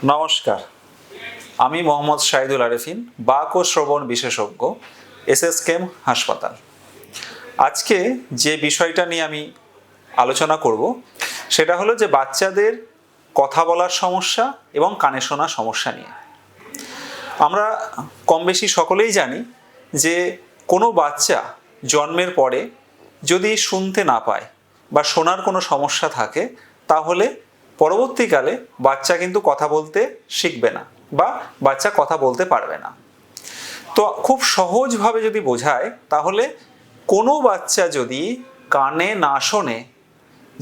নমস্কার, আমি মোহাম্মদ শাহিদুল আরেফিন, বাক ও শ্রবণ বিশেষজ্ঞ, এসএসকেএম হাসপাতাল। আজকে যে বিষয়টা নিয়ে আমি আলোচনা করব সেটা হলো যে বাচ্চাদের কথা বলার সমস্যা এবং কানে শোনার সমস্যা নিয়ে। আমরা কম বেশি সকলেই জানি যে কোনো বাচ্চা জন্মের পরে যদি শুনতে না পায় বা শোনার কোনো সমস্যা থাকে, তাহলে পরবর্তীকালে বাচ্চা কিন্তু কথা বলতে শিখবে না বা বাচ্চা কথা বলতে পারবে না। তো খুব সহজভাবে যদি বোঝায়, তাহলে কোনো বাচ্চা যদি কানে না শোনে,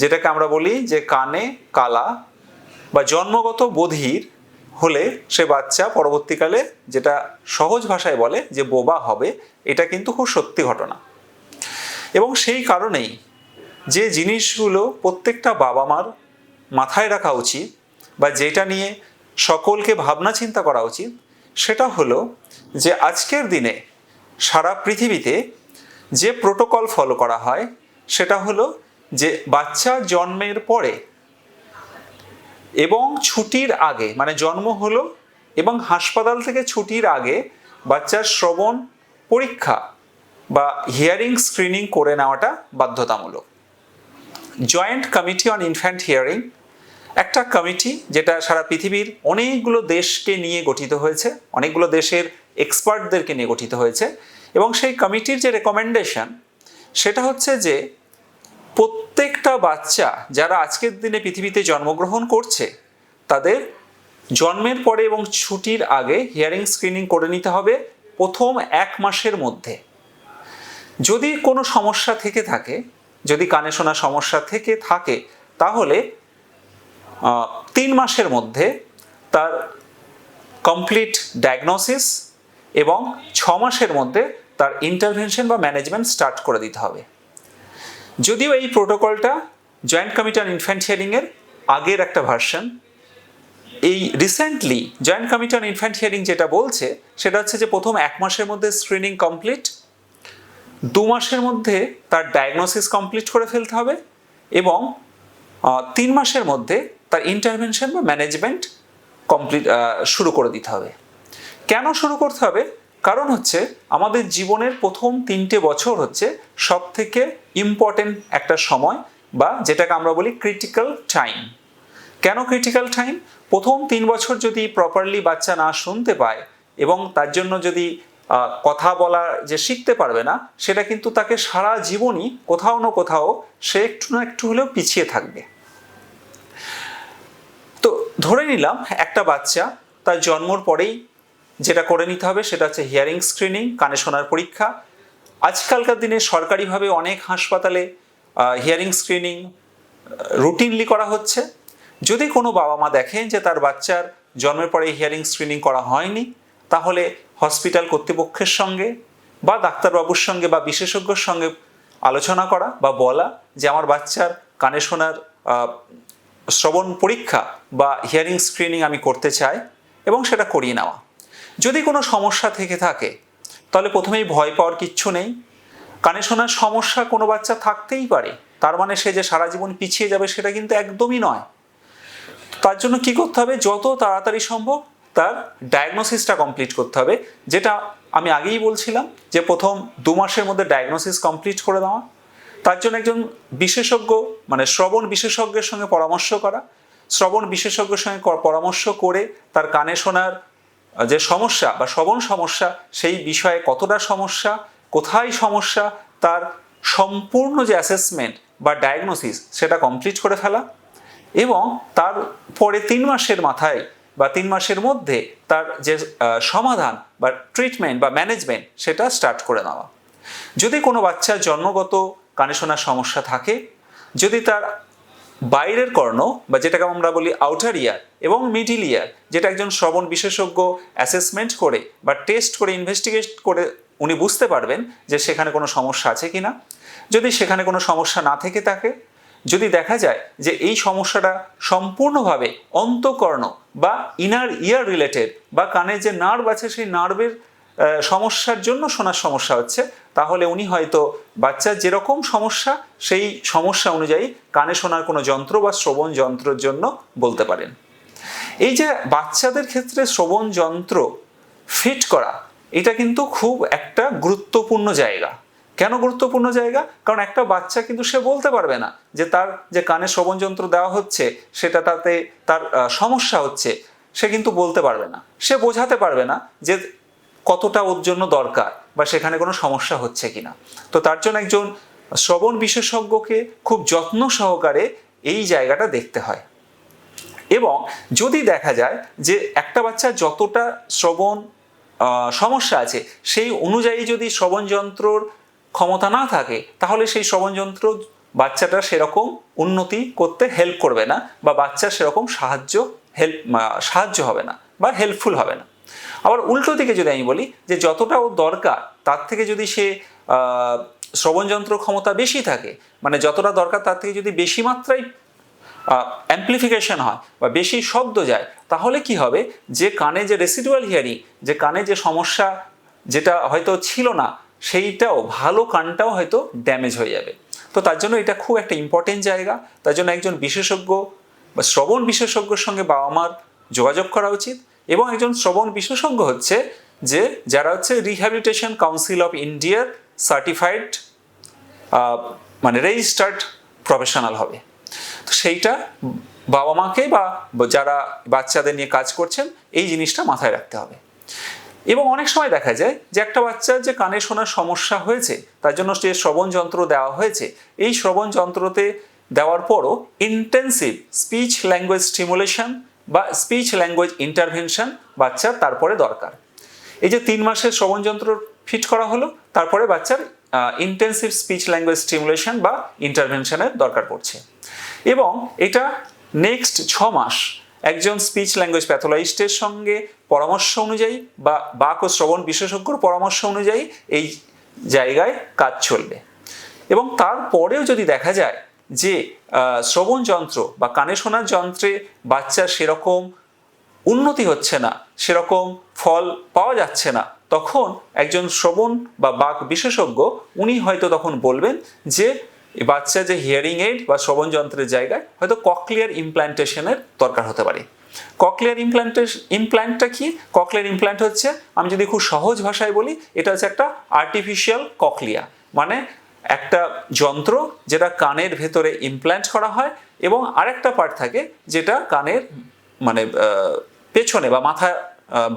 যেটাকে আমরা বলি যে কানে কালা বা জন্মগত বধির হলে, সে বাচ্চা পরবর্তীকালে যেটা সহজ ভাষায় বলে যে বোবা হবে। এটা কিন্তু খুব সত্যি ঘটনা। এবং সেই কারণেই যে জিনিসগুলো প্রত্যেকটা বাবা মার মাথায় রাখা উচিত বা যেটা নিয়ে সকলকে ভাবনা চিন্তা করা উচিত, সেটা হলো যে আজকের দিনে সারা পৃথিবীতে যে প্রোটোকল ফলো করা হয় সেটা হলো যে বাচ্চা জন্মের পরে এবং ছুটির আগে, মানে জন্ম হলো এবং হাসপাতাল থেকে ছুটির আগে বাচ্চার শ্রবণ পরীক্ষা বা হিয়ারিং স্ক্রিনিং করে নেওয়াটা বাধ্যতামূলক। Joint committee on infant hearing একটা কমিটি, যেটা সারা পৃথিবীর অনেকগুলো দেশকে নিয়ে গঠিত হয়েছে, অনেকগুলো দেশের এক্সপার্টদেরকে নিয়ে গঠিত হয়েছে। এবং সেই কমিটির যে রেকমেন্ডেশন সেটা হচ্ছে যে প্রত্যেকটা বাচ্চা যারা আজকের দিনে পৃথিবীতে জন্মগ্রহণ করছে, তাদের জন্মের পরে এবং ছুটির আগে হিয়ারিং স্ক্রিনিং করে নিতে হবে প্রথম 1 মাসের মধ্যে। যদি কোনো সমস্যা থেকে থাকে, যদি কানে শোনা সমস্যা থেকে থাকে, তাহলে 3 মাসের মধ্যে তার কমপ্লিট ডায়াগনোসিস এবং 6 মাসের মধ্যে তার ইন্টারভেনশন বা ম্যানেজমেন্ট স্টার্ট করে দিতে হবে। যদিও এই প্রোটোকলটা জয়েন্ট কমিটি অন ইনফ্যান্ট হিয়ারিংয়ের আগের একটা ভার্সন, এই recently joint committee on infant hearing যেটা বলছে সেটা হচ্ছে যে প্রথম 1 মাসের মধ্যে স্ক্রিনিং কমপ্লিট, 2 মাসের মধ্যে তার ডায়াগনোসিস কমপ্লিট করে ফেলতে হবে এবং 3 মাসের মধ্যে তার ইন্টারভেনশন বা ম্যানেজমেন্ট কমপ্লিট শুরু করে দিতে হবে। কেন শুরু করতে হবে? কারণ হচ্ছে আমাদের জীবনের প্রথম 3টে বছর হচ্ছে সব থেকে ইম্পর্টেন্ট একটা সময়, বা যেটাকে আমরা বলি ক্রিটিক্যাল টাইম। কেন ক্রিটিক্যাল টাইম? প্রথম 3 বছর যদি প্রপারলি বাচ্চা না শুনতে পায় এবং তার জন্য যদি কথা বলা যে শিখতে পারবে না, সেটা কিন্তু তাকে সারা জীবনই কোথাও না কোথাও সে একটু না একটু হলেও পিছিয়ে থাকবে। তো ধরে নিলাম একটা বাচ্চা তার জন্মর পরেই যেটা করে নিতে হবে সেটা হচ্ছে হিয়ারিং স্ক্রিনিং, কানে শোনার পরীক্ষা। আজকালকার দিনে সরকারিভাবে অনেক হাসপাতালে হিয়ারিং স্ক্রিনিং রুটিনলি করা হচ্ছে। যদি কোনো বাবা মা দেখেন যে তার বাচ্চার জন্মের পরে হিয়ারিং স্ক্রিনিং করা হয়নি, তাহলে হসপিটাল কর্তৃপক্ষের সঙ্গে বা ডাক্তারবাবুর সঙ্গে বা বিশেষজ্ঞর সঙ্গে আলোচনা করা বা বলা যে আমার বাচ্চার কানে শোনার শ্রবণ পরীক্ষা বা হিয়ারিং স্ক্রিনিং আমি করতে চাই, এবং সেটা করিয়ে নেওয়া। যদি কোনো সমস্যা থেকে থাকে তাহলে প্রথমেই ভয় পাওয়ার কিচ্ছু নেই। কানে শোনার সমস্যা কোনো বাচ্চা থাকতেই পারে, তার মানে সে যে সারা জীবন পিছিয়ে যাবে সেটা কিন্তু একদমই নয়। তার জন্য কি করতে হবে? যত তাড়াতাড়ি সম্ভব তার ডায়াগনোসিসটা কমপ্লিট করতে হবে, যেটা আমি আগেই বলছিলাম যে প্রথম 2 মাসের মধ্যে ডায়াগনোসিস কমপ্লিট করে দেওয়া। তার জন্য একজন বিশেষজ্ঞ, মানে শ্রবণ বিশেষজ্ঞের সঙ্গে পরামর্শ করা, শ্রবণ বিশেষজ্ঞের সঙ্গে পরামর্শ করে তার কানে শোনার যে সমস্যা বা শ্রবণ সমস্যা, সেই বিষয়ে কতটা সমস্যা, কোথায় সমস্যা, তার সম্পূর্ণ যে অ্যাসেসমেন্ট বা ডায়াগনোসিস সেটা কমপ্লিট করে ফেলা, এবং তারপরে 3 মাসের মাথায় বা 3 মাসের মধ্যে তার যে সমাধান বা ট্রিটমেন্ট বা ম্যানেজমেন্ট সেটা স্টার্ট করে নেওয়া। যদি কোনো বাচ্চার জন্মগত কানে শোনার সমস্যা থাকে, যদি তার বাইরের কর্ণ বা যেটাকে আমরা বলি আউটার ইয়ার এবং মিডিল ইয়ার, যেটা একজন শ্রবণ বিশেষজ্ঞ অ্যাসেসমেন্ট করে বা টেস্ট করে ইনভেস্টিগেট করে উনি বুঝতে পারবেন যে সেখানে কোনো সমস্যা আছে কিনা। যদি সেখানে কোনো সমস্যা না থেকে থাকে, যদি দেখা যায় যে এই সমস্যাটা সম্পূর্ণভাবে অন্তঃকর্ণ বা ইনার ইয়ার রিলেটেড বা কানে যে নার্ভ আছে সেই নার্ভের সমস্যার জন্য শোনার সমস্যা হচ্ছে, তাহলে উনি হয়তো বাচ্চার যেরকম সমস্যা সেই সমস্যা অনুযায়ী কানে শোনার কোনো যন্ত্র বা শ্রবণ যন্ত্রের জন্য বলতে পারেন। এই যে বাচ্চাদের ক্ষেত্রে শ্রবণ যন্ত্র ফিট করা, এটা কিন্তু খুব একটা গুরুত্বপূর্ণ জায়গা। কেন গুরুত্বপূর্ণ জায়গা? কারণ একটা বাচ্চা কিন্তু সে বলতে পারবে না যে তার যে কানে শ্রবণ যন্ত্র দেওয়া হচ্ছে সেটা তাতে তার সমস্যা হচ্ছে, সে কিন্তু বলতে পারবে না, সে বোঝাতে পারবে না যে কতটা ওর জন্য দরকার বা সেখানে কোনো সমস্যা হচ্ছে কিনা। তো তার জন্য একজন শ্রবণ বিশেষজ্ঞকে খুব যত্ন সহকারে এই জায়গাটা দেখতে হয়। এবং যদি দেখা যায় যে একটা বাচ্চা যতটা শ্রবণ সমস্যা আছে সেই অনুযায়ী যদি শ্রবণ যন্ত্রর ক্ষমতা না থাকে, তাহলে সেই শ্রবণ যন্ত্র বাচ্চাটা সেরকম উন্নতি করতে হেল্প করবে না বা বাচ্চার সেরকম সাহায্য হবে না বা হেল্পফুল হবে না। আবার উল্টো দিকে যদি আমি বলি যে যতটা ওর দরকার তার থেকে যদি সে শ্রবণ যন্ত্র ক্ষমতা বেশি থাকে, মানে যতটা দরকার তার থেকে যদি বেশি মাত্রায় অ্যাম্পলিফিকেশন হয় বা বেশি শব্দ যায়, তাহলে কি হবে যে কানে যে রেসিডুয়াল হিয়ারিং, যে কানে যে সমস্যা যেটা হয়তো ছিল না, সেইটাও ভালো কানটাও হয়তো ড্যামেজ হয়ে যাবে। তো তার জন্য এটা খুব একটা ইম্পর্টেন্ট জায়গা। তার জন্য একজন বিশেষজ্ঞ বা শ্রবণ বিশেষজ্ঞের সঙ্গে বাবা মার যোগাযোগ করা উচিত। এবং একজন শ্রবণ বিশেষজ্ঞ হচ্ছে যে যারা হচ্ছে রিহ্যাবিলিটেশন কাউন্সিল অফ ইন্ডিয়ার সার্টিফাইড মানে রেজিস্টার্ড প্রফেশনাল হবে। তো সেইটা বাবা মাকে বা যারা বাচ্চাদের নিয়ে কাজ করছেন এই জিনিসটা মাথায় রাখতে হবে। এবং অনেক সময় দেখা যায় যে একটা বাচ্চার যে কানে শোনার সমস্যা হয়েছে, তার জন্য যে শ্রবণ যন্ত্র দেওয়া হয়েছে, এই শ্রবণ যন্ত্রতে দেওয়ার পরও ইন্টেন্সিভ স্পিচ ল্যাঙ্গুয়েজ স্টিমুলেশন বা স্পিচ ল্যাঙ্গুয়েজ ইন্টারভেনশন বাচ্চার তারপরে দরকার। এই যে 3 মাসের শ্রবণ যন্ত্র ফিট করা হলো, তারপরে বাচ্চার ইন্টেন্সিভ স্পিচ ল্যাঙ্গুয়েজ স্টিমুলেশন বা ইন্টারভেনশনের দরকার পড়ছে। এবং এটা নেক্সট 6 মাস একজন স্পিচ ল্যাঙ্গুয়েজ প্যাথোলজিস্টের সঙ্গে পরামর্শ অনুযায়ী বা বাক ও শ্রবণ বিশেষজ্ঞর পরামর্শ অনুযায়ী এই জায়গায় কাজ চলবে। এবং তারপরেও যদি দেখা যায় যে শ্রবণ যন্ত্র বা কানে শোনার যন্ত্রে বাচ্চার সেরকম উন্নতি হচ্ছে না, সেরকম ফল পাওয়া যাচ্ছে না, তখন একজন শ্রবণ বা বাক বিশেষজ্ঞ উনি হয়তো তখন বলবেন যে বাচ্চা যে হিয়ারিং এইড বা শ্রবণ যন্ত্রের জায়গায় হয়তো ককলিয়ার ইমপ্ল্যান্টেশনের দরকার হতে পারে। ককলিয়ার ইমপ্ল্যান্টটা কি? ককলিয়ার ইমপ্ল্যান্ট হচ্ছে, আমি যদি খুব সহজ ভাষায় বলি, এটা হচ্ছে একটা আর্টিফিশিয়াল ককলিয়া, মানে একটা যন্ত্র যেটা কানের ভেতরে ইমপ্ল্যান্ট করা হয় এবং আরেকটা পার্ট থাকে যেটা কানের মানে পেছনে বা মাথা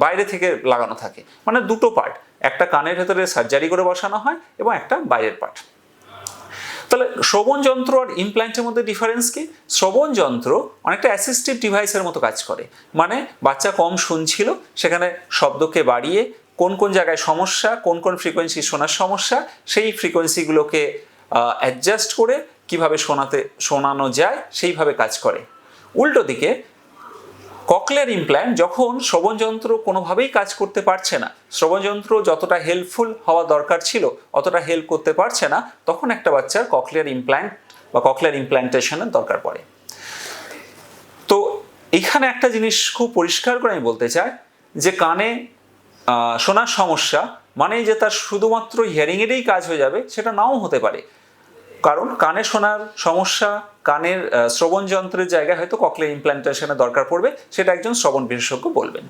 বাইরে থেকে লাগানো থাকে, মানে দুটো পার্ট, একটা কানের ভেতরে সার্জারি করে বসানো হয় এবং একটা বাইরের পার্ট। তাহলে শ্রবণ যন্ত্র আর ইমপ্ল্যান্টের মধ্যে ডিফারেন্স কি? শ্রবণ যন্ত্র অনেকটা অ্যাসিস্টিভ ডিভাইসের মতো কাজ করে, মানে বাচ্চা কম শুনছিল, সেখানে শব্দকে বাড়িয়ে কোন কোন জায়গায় সমস্যা, কোন কোন ফ্রিকোয়েন্সি শোনার সমস্যা, সেই ফ্রিকোয়েন্সিগুলোকে অ্যাডজাস্ট করে কিভাবে শোনানো যায় সেইভাবে কাজ করে। উল্টো দিকে ককলিয়ার ইমপ্ল্যান্ট যখন শ্রবণ যন্ত্র কোনোভাবেই কাজ করতে পারছে না, শ্রবণ যন্ত্র যতটা হেল্পফুল হওয়া দরকার ছিল অতটা হেল্প করতে পারছে না, তখন একটা বাচ্চার ককলিয়ার ইমপ্ল্যান্ট বা ককলিয়ার ইমপ্ল্যান্টেশনের দরকার পড়ে। তো এখানে একটা জিনিস খুব পরিষ্কার করে আমি বলতে চাই যে কানে শোনার সমস্যা মানে যে তার শুধুমাত্র হিয়ারিং এরই কাজ হয়ে যাবে সেটা নাও হতে পারে। কারণ কানে শোনার সমস্যা, কানের শ্রবণ যন্ত্রের জায়গায় হয়তো ককলিয়ার ইমপ্ল্যান্টেশনের দরকার পড়বে, সেটা একজন শ্রবণ বিশেষজ্ঞ বলবেন।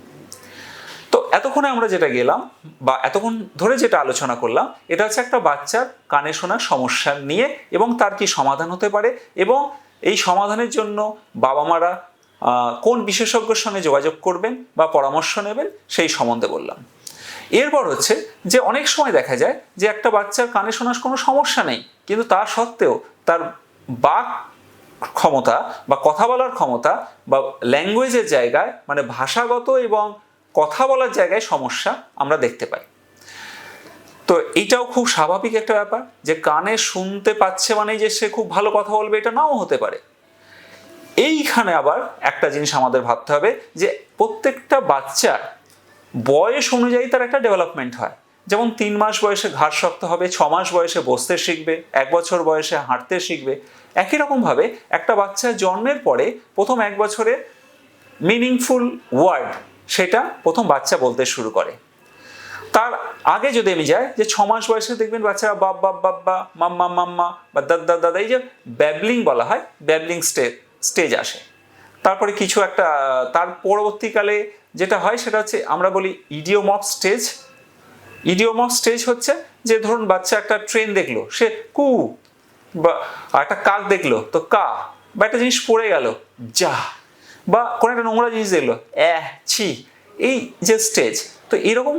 তো এতক্ষণে আমরা যেটা গেলাম বা এতক্ষণ ধরে যেটা আলোচনা করলাম, এটা হচ্ছে একটা বাচ্চার কানে শোনার সমস্যা নিয়ে এবং তার কি সমাধান হতে পারে এবং এই সমাধানের জন্য বাবা মারা কোন বিশেষজ্ঞের সঙ্গে যোগাযোগ করবেন বা পরামর্শ নেবেন সেই সম্বন্ধে বললাম। এরপর হচ্ছে যে অনেক সময় দেখা যায় যে একটা বাচ্চার কানে শোনার কোনো সমস্যা নেই, কিন্তু তা সত্ত্বেও তার বাক ক্ষমতা বা কথা বলার ক্ষমতা বা ল্যাঙ্গুয়েজের জায়গায় মানে ভাষাগত এবং কথা বলার জায়গায় সমস্যা আমরা দেখতে পাই। তো এইটাও খুব স্বাভাবিক একটা ব্যাপার যে কানে শুনতে পাচ্ছে মানে যে সে খুব ভালো কথা বলবে এটা নাও হতে পারে। এইখানে আবার একটা জিনিস আমাদের ভাবতে হবে যে প্রত্যেকটা বাচ্চার বয়স অনুযায়ী তার একটা ডেভেলপমেন্ট হয়। যেমন 3 মাস বয়সে ঘাড় শক্ত হবে, 6 মাস বয়সে বসতে শিখবে, 1 বছর বয়সে হাঁটতে শিখবে। একই রকমভাবে একটা বাচ্চা জন্মের পরে প্রথম 1 বছরে মিনিংফুল ওয়ার্ড সেটা প্রথম বাচ্চা বলতে শুরু করে। তার আগে যদি আমি যাই যে 6 মাস বয়সে দেখবেন বাচ্চারা বাপ বাপ বাব্বা, মাম্মা মাম্মা বা দাদা দাদা, এই যে ব্যাবলিং বলা হয়, ব্যাবলিং স্টেজ আসে। তারপরে কিছু একটা তার পরবর্তীকালে যেটা হয় সেটা হচ্ছে আমরা বলি idiom of stage. Idiom of stage হচ্ছে যে ধরুন বাচ্চা একটা ট্রেন দেখলো, সে কু, বা একটা কাক দেখলো তো কা, বা একটা জিনিস পড়ে গেল যা, বা কোনো একটা নোংরা জিনিস দেখলো ছি। এই যে স্টেজ, তো এরকম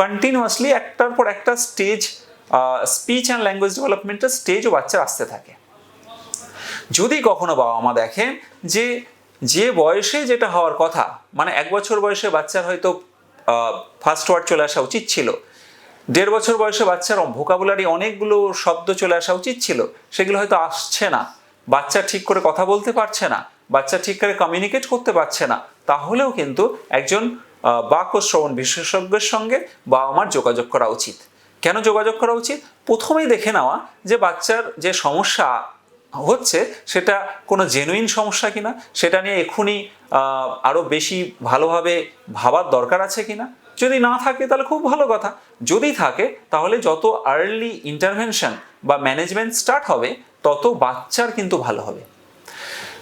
কন্টিনিউয়াসলি একটার পর একটা স্টেজ, স্পিচ অ্যান্ড ল্যাঙ্গুয়েজ ডেভেলপমেন্টের স্টেজও বাচ্চার আসতে থাকে। যদি কখনো বাবা মা দেখেন যে যে বয়সে যেটা হওয়ার কথা, মানে 1 বছর বয়সে বাচ্চার হয়তো ফার্স্ট ওয়ার্ড চলে আসা উচিত ছিল, 1.5 বছর বয়সে বাচ্চার ভোকাবুলারি অনেকগুলো শব্দ চলে আসা উচিত ছিল, সেগুলো হয়তো আসছে না, বাচ্চা ঠিক করে কথা বলতে পারছে না, বাচ্চা ঠিক করে কমিউনিকেট করতে পারছে না, তাহলেও কিন্তু একজন বাক ও শ্রবণ বিশেষজ্ঞের সঙ্গে বাবা মার যোগাযোগ করা উচিত। কেন যোগাযোগ করা উচিত? প্রথমেই দেখে নেওয়া যে বাচ্চার যে সমস্যা হচ্ছে সেটা কোনো জেনুইন সমস্যা কিনা, সেটা নিয়ে এক্ষুনি আরো বেশি ভালোভাবে ভাবার দরকার আছে কিনা। যদি না থাকে তাহলে খুব ভালো কথা, যদি থাকে তাহলে যত আর্লি ইন্টারভেনশন বা ম্যানেজমেন্ট স্টার্ট হবে তত বাচ্চার কিন্তু ভালো হবে।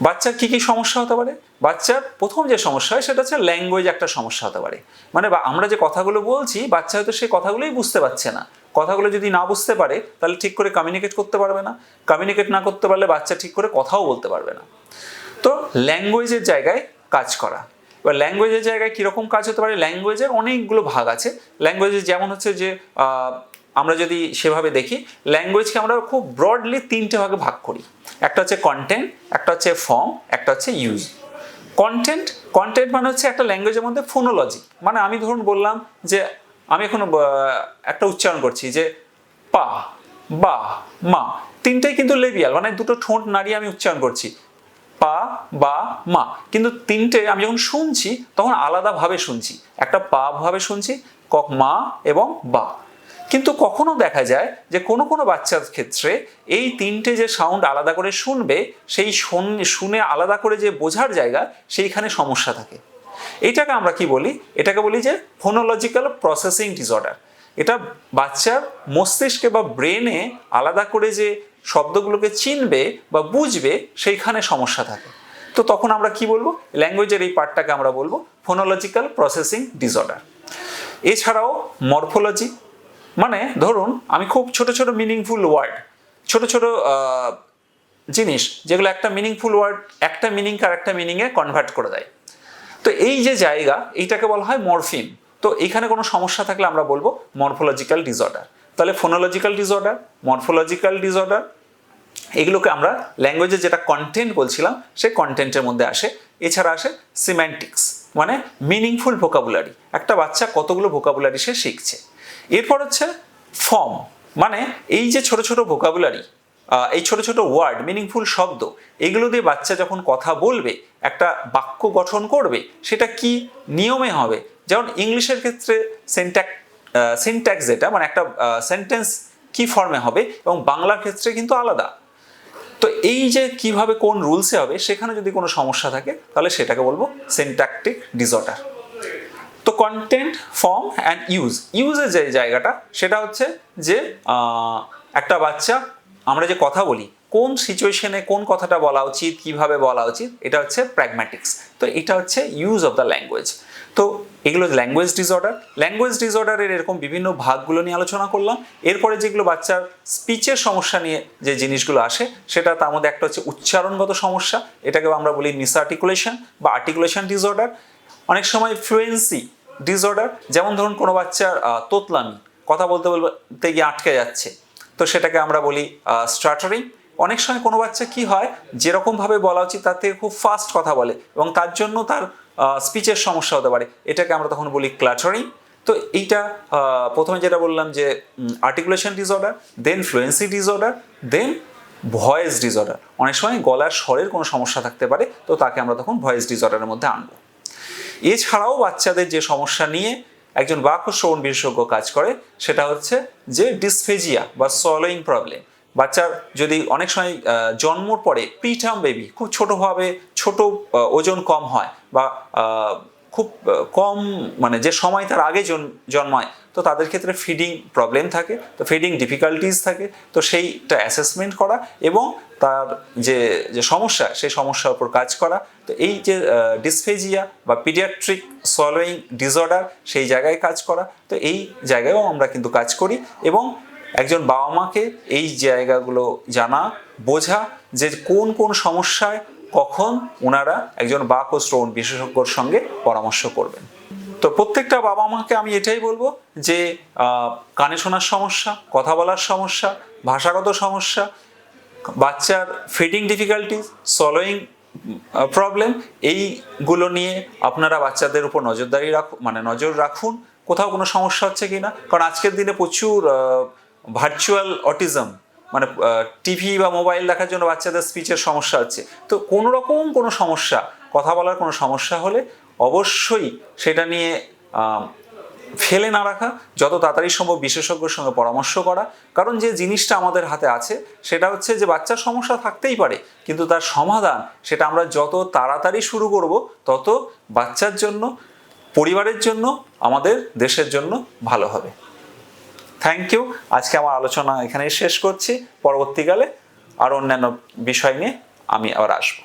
বাচ্চার কি কি সমস্যা হতে পারে? বাচ্চার প্রথম যে সমস্যা হয় সেটা হচ্ছে ল্যাঙ্গুয়েজ একটা সমস্যা হতে পারে। মানে আমরা যে কথাগুলো বলছি বাচ্চা হয়তো সেই কথাগুলোই বুঝতে পারছে না। কথাগুলো যদি না বুঝতে পারে তাহলে ঠিক করে কমিউনিকেট করতে পারবে না, কমিউনিকেট না করতে পারলে বাচ্চা ঠিক করে কথাও বলতে পারবে না। তো ল্যাঙ্গুয়েজের জায়গায় কাজ করা। এবার ল্যাঙ্গুয়েজের জায়গায় কীরকম কাজ হতে পারে? ল্যাঙ্গুয়েজের অনেকগুলো ভাগ আছে। ল্যাঙ্গুয়েজের যেমন হচ্ছে যে আমরা যদি সেভাবে দেখি, ল্যাঙ্গুয়েজকে আমরা খুব ব্রডলি 3টে ভাগে ভাগ করি। একটা হচ্ছে কন্টেন্ট, একটা হচ্ছে ফর্ম, একটা হচ্ছে ইউজ। কন্টেন্ট, কন্টেন্ট মানে হচ্ছে একটা ল্যাঙ্গুয়েজের মধ্যে ফোনোলজি। মানে আমি ধরুন বললাম যে আমি এখন একটা উচ্চারণ করছি যে পা, বা, মা, 3টেই কিন্তু লেবিয়াল, মানে দুটো ঠোঁট নাড়িয়ে আমি উচ্চারণ করছি পা, বা, মা, কিন্তু 3টে আমি যখন শুনছি তখন আলাদাভাবে শুনছি। একটা পা ভাবে শুনছি, মা এবং বা। কিন্তু কখনো দেখা যায় যে কোনো কোনো বাচ্চার ক্ষেত্রে এই 3টে যে সাউন্ড আলাদা করে শুনবে, সেই শুনে আলাদা করে যে বোঝার জায়গা সেইখানে সমস্যা থাকে। এটাকে আমরা কি বলি? এটাকে বলি যে ফোনোলজিক্যাল প্রসেসিং ডিসঅর্ডার। এটা বাচ্চার মস্তিষ্কে বা ব্রেনে আলাদা করে যে শব্দগুলোকে চিনবে বা বুঝবে সেইখানে সমস্যা থাকে। তো তখন আমরা কি বলবো? ল্যাঙ্গুয়েজের এই পার্টটাকে আমরা বলবো ফোনোলজিক্যাল প্রসেসিং ডিসঅর্ডার। এছাড়াও মরফোলজি, মানে ধরুন আমি খুব ছোট ছোট মিনিংফুল ওয়ার্ড, ছোট ছোট জিনিস যেগুলো একটা মিনিংফুল ওয়ার্ড একটা মিনিংকে আর একটা মিনিংয়ে কনভার্ট করে দেয়। তো এই যে জায়গা, এইটাকে বলা হয় মরফিম। তো এখানে কোনো সমস্যা থাকলে আমরা বলবো মরফোলজিক্যাল ডিসঅর্ডার। তাহলে ফোনোলজিক্যাল ডিসঅর্ডার, মরফোলজিক্যাল ডিসঅর্ডার, এগুলোকে আমরা ল্যাঙ্গুয়েজে যেটা কন্টেন্ট বলছিলাম সেই কন্টেন্টের মধ্যে আসে। এছাড়া আসে সিম্যান্টিক্স, মানে মিনিংফুল ভোকাবুলারি, একটা বাচ্চা কতগুলো ভোকাবুলারি সে শিখছে। এরপর হচ্ছে ফর্ম, মানে এই যে ছোট ছোট ভোকাবুলারি, এই ছোট ছোট ওয়ার্ড, মিনিংফুল শব্দ, এগুলো দিয়ে বাচ্চা যখন কথা বলবে, একটা বাক্য গঠন করবে, সেটা কি নিয়মে হবে। যেমন ইংলিশের ক্ষেত্রে সিনট্যাক্স যেটা, মানে একটা সেন্টেন্স কি ফর্মে হবে, এবং বাংলার ক্ষেত্রে কিন্তু আলাদা। তো এই যে কিভাবে কোন রুলসে হবে, সেখানে যদি কোনো সমস্যা থাকে তাহলে সেটাকে বলবো সিনট্যাকটিক ডিসঅর্ডার। তো কন্টেন্ট, ফর্ম অ্যান্ড ইউজের যে জায়গাটা, সেটা হচ্ছে যে একটা বাচ্চা, আমরা যে কথা বলি কোন সিচুয়েশনে কোন কথাটা বলা উচিত, কিভাবে বলা উচিত, এটা হচ্ছে প্র্যাগম্যাটিক্স। তো এটা হচ্ছে ইউজ অফ দ্য ল্যাঙ্গুয়েজ। তো এগুলো ল্যাঙ্গুয়েজ ডিসঅর্ডার। ল্যাঙ্গুয়েজ ডিসঅর্ডারের এরকম বিভিন্ন ভাগগুলো নিয়ে আলোচনা করলাম। এরপরে যেগুলো বাচ্চার স্পিচের সমস্যা নিয়ে যে জিনিসগুলো আসে, সেটা তার মধ্যে একটা হচ্ছে উচ্চারণগত সমস্যা, এটাকে আমরা বলি মিসআর্টিকুলেশন বা আর্টিকুলেশন ডিসঅর্ডার। অনেক সময় ফ্লুয়েন্সি ডিসঅর্ডার, যেমন ধরুন কোনো বাচ্চার তোতলামি, কথা বলতে বলতে গিয়ে আটকে যাচ্ছে, তো সেটাকে আমরা বলি স্টাটারিং। অনেক সময় কোনো বাচ্চা কি হয়, যেরকমভাবে বলা উচিত তার থেকে খুব ফাস্ট কথা বলে এবং তার জন্য তার স্পিচের সমস্যা হতে পারে, এটাকে আমরা তখন বলি ক্লাটারিং। তো এইটা প্রথমে যেটা বললাম যে আর্টিকুলেশন ডিসঅর্ডার, দেন ফ্লুয়েন্সি ডিসঅর্ডার, দেন ভয়েস ডিসঅর্ডার। অনেক সময় গলার স্বরের কোনো সমস্যা থাকতে পারে, তো তাকে আমরা তখন ভয়েস ডিসঅর্ডারের মধ্যে আনবো। এছাড়াও বাচ্চাদের যে সমস্যা নিয়ে একজন বাক ও শ্রবণ বিশেষজ্ঞ কাজ করে, সেটা হচ্ছে যে ডিসফেজিয়া বা সোয়ালোয়িং প্রবলেম। বাচ্চার যদি অনেক সময় জন্মর পরে প্রিটার্ম বেবি খুব ছোট ওজন কম হয় বা খুব কম, মানে যে সময় তার আগে জন্মায়, তো তাদের ক্ষেত্রে ফিডিং প্রবলেম থাকে, তো ফিডিং ডিফিকাল্টিস থাকে, তো সেইটা অ্যাসেসমেন্ট করা এবং তার যে যে সমস্যা, সেই সমস্যার উপর কাজ করা। তো এই যে ডিসফেজিয়া বা পিডিয়াট্রিক সোয়ালোয়িং ডিসঅর্ডার, সেই জায়গায় কাজ করা। তো এই জায়গায়ও আমরা কিন্তু কাজ করি এবং একজন বাবা মাকে এই জায়গাগুলো জানা, বোঝা যে কোন কোন সমস্যায় কখন ওনারা একজন বাক ও শ্রবণ বিশেষজ্ঞর সঙ্গে পরামর্শ করবেন। তো প্রত্যেকটা বাবা মাকে আমি এটাই বলবো যে কানে শোনার সমস্যা, কথা বলার সমস্যা, ভাষাগত সমস্যা, বাচ্চার ফিডিং ডিফিকাল্টিস, সলোয়িং প্রবলেম, এইগুলো নিয়ে আপনারা বাচ্চাদের উপর নজর রাখুন কোথাও কোনো সমস্যা হচ্ছে কিনা। কারণ আজকের দিনে প্রচুর ভার্চুয়াল অটিজম, মানে টিভি বা মোবাইল দেখার জন্য বাচ্চাদের স্পিচের সমস্যা হচ্ছে। তো কোনো রকম কোনো সমস্যা, কথা বলার কোনো সমস্যা হলে অবশ্যই সেটা নিয়ে ফেলে না রাখা, যত তাড়াতাড়ি সম্ভব বিশেষজ্ঞের সঙ্গে পরামর্শ করা। কারণ যে জিনিসটা আমাদের হাতে আছে সেটা হচ্ছে যে বাচ্চার সমস্যা থাকতেই পারে, কিন্তু তার সমাধান সেটা আমরা যত তাড়াতাড়ি শুরু করব, তত বাচ্চার জন্য, পরিবারের জন্য, আমাদের দেশের জন্য ভালো হবে। Thank you. আজকে আমার আলোচনা এখানেই শেষ করছি। পরবর্তীকালে আরও অন্যান্য বিষয় নিয়ে আমি আবার আসবো।